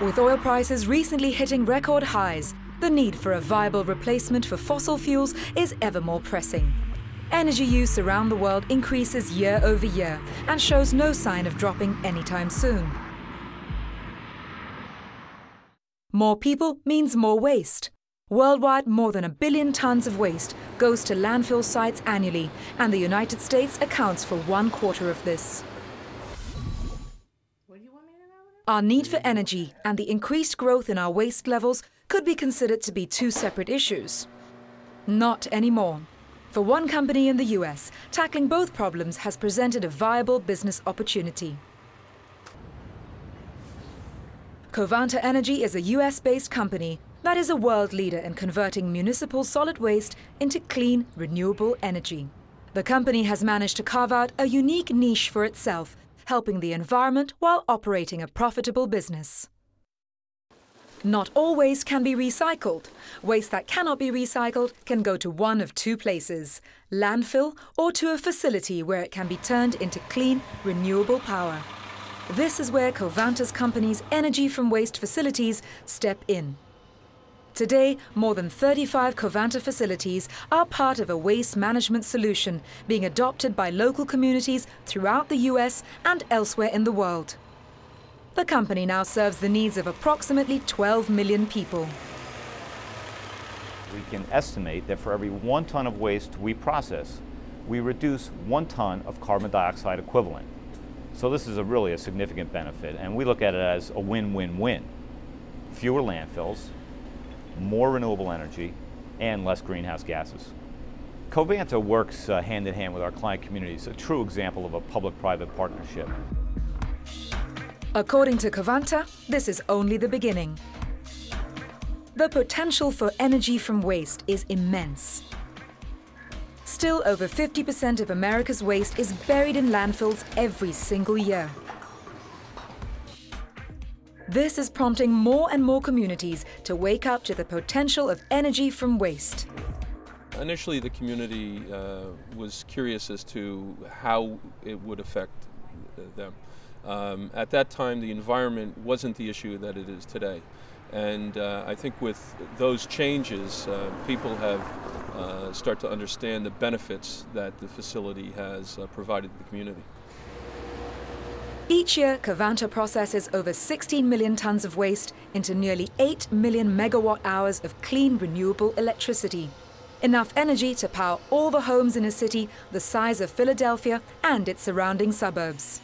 With oil prices recently hitting record highs, the need for a viable replacement for fossil fuels is ever more pressing. Energy use around the world increases year over year and shows no sign of dropping anytime soon. More people means more waste. Worldwide, more than 1 billion tons of waste goes to landfill sites annually, and the United States accounts for 1/4 of this. Our need for energy and the increased growth in our waste levels could be considered to be two separate issues. Not anymore. For one company in the US, tackling both problems has presented a viable business opportunity. Covanta Energy is a US-based company that is a world leader in converting municipal solid waste into clean, renewable energy. The company has managed to carve out a unique niche for itself, helping the environment while operating a profitable business. Not all waste can be recycled. Waste that cannot be recycled can go to one of two places: landfill or to a facility where it can be turned into clean, renewable power. This is where Covanta's company's energy from waste facilities step in. Today, more than 35 Covanta facilities are part of a waste management solution being adopted by local communities throughout the US and elsewhere in the world. The company now serves the needs of approximately 12 million people. We can estimate that for every 1 ton of waste we process, we reduce 1 ton of carbon dioxide equivalent. So this is really a significant benefit, and we look at it as a win-win-win. Fewer landfills, more renewable energy, and less greenhouse gases. Covanta works hand in hand with our client communities, a true example of a public-private partnership. According to Covanta, this is only the beginning. The potential for energy from waste is immense. Still, over 50% of America's waste is buried in landfills every single year. This is prompting more and more communities to wake up to the potential of energy from waste. Initially, the community was curious as to how it would affect them. At that time, the environment wasn't the issue that it is today. And I think with those changes, people have start to understand the benefits that the facility has provided to the community. Each year, Covanta processes over 16 million tons of waste into nearly 8 million megawatt hours of clean, renewable electricity. Enough energy to power all the homes in a city the size of Philadelphia and its surrounding suburbs.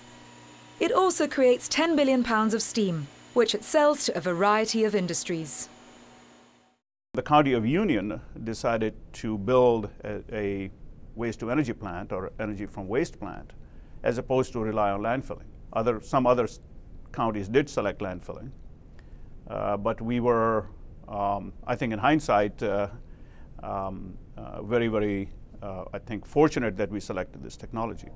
It also creates 10 billion pounds of steam, which it sells to a variety of industries. The County of Union decided to build a waste-to-energy plant or energy from waste plant as opposed to rely on landfilling. Some other counties did select landfilling, but we were, I think in hindsight, very, I think, fortunate that we selected this technology.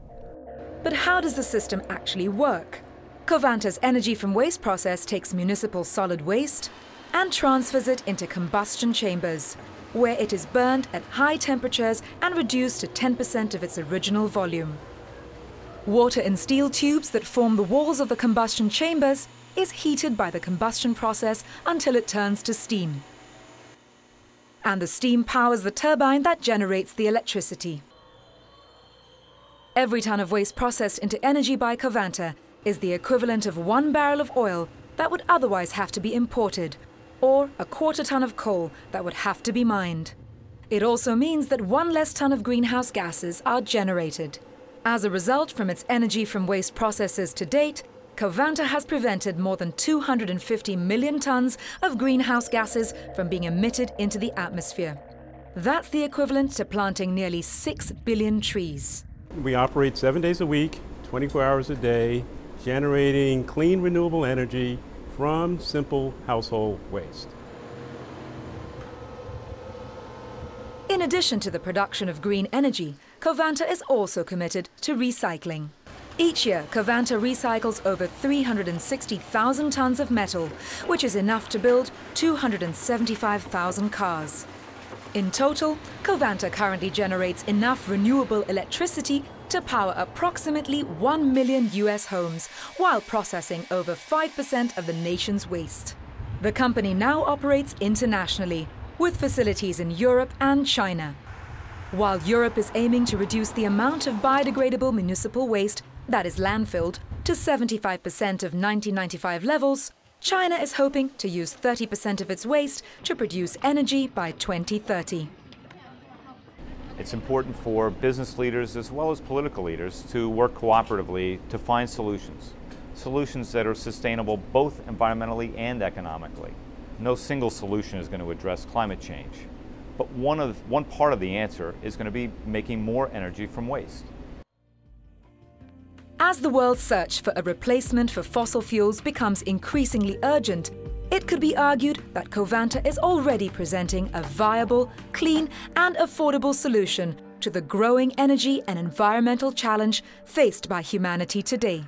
But how does the system actually work? Covanta's energy from waste process takes municipal solid waste and transfers it into combustion chambers, where it is burned at high temperatures and reduced to 10% of its original volume. Water in steel tubes that form the walls of the combustion chambers is heated by the combustion process until it turns to steam. And the steam powers the turbine that generates the electricity. Every ton of waste processed into energy by Covanta is the equivalent of 1 barrel of oil that would otherwise have to be imported, or a 1/4 ton of coal that would have to be mined. It also means that 1 less ton of greenhouse gases are generated. As a result, from its energy from waste processes to date, Covanta has prevented more than 250 million tons of greenhouse gases from being emitted into the atmosphere. That's the equivalent to planting nearly 6 billion trees. We operate 7 days a week, 24 hours a day, generating clean, renewable energy from simple household waste. In addition to the production of green energy, Covanta is also committed to recycling. Each year, Covanta recycles over 360,000 tons of metal, which is enough to build 275,000 cars. In total, Covanta currently generates enough renewable electricity to to power approximately 1 million US homes while processing over 5% of the nation's waste. The company now operates internationally, with facilities in Europe and China. While Europe is aiming to reduce the amount of biodegradable municipal waste that is landfilled to 75% of 1995 levels, China is hoping to use 30% of its waste to produce energy by 2030. It's important for business leaders as well as political leaders to work cooperatively to find solutions that are sustainable both environmentally and economically. No single solution is going to address climate change, but one part of the answer is going to be making more energy from waste. As the world's search for a replacement for fossil fuels becomes increasingly urgent, it could be argued that Covanta is already presenting a viable, clean and affordable solution to the growing energy and environmental challenge faced by humanity today.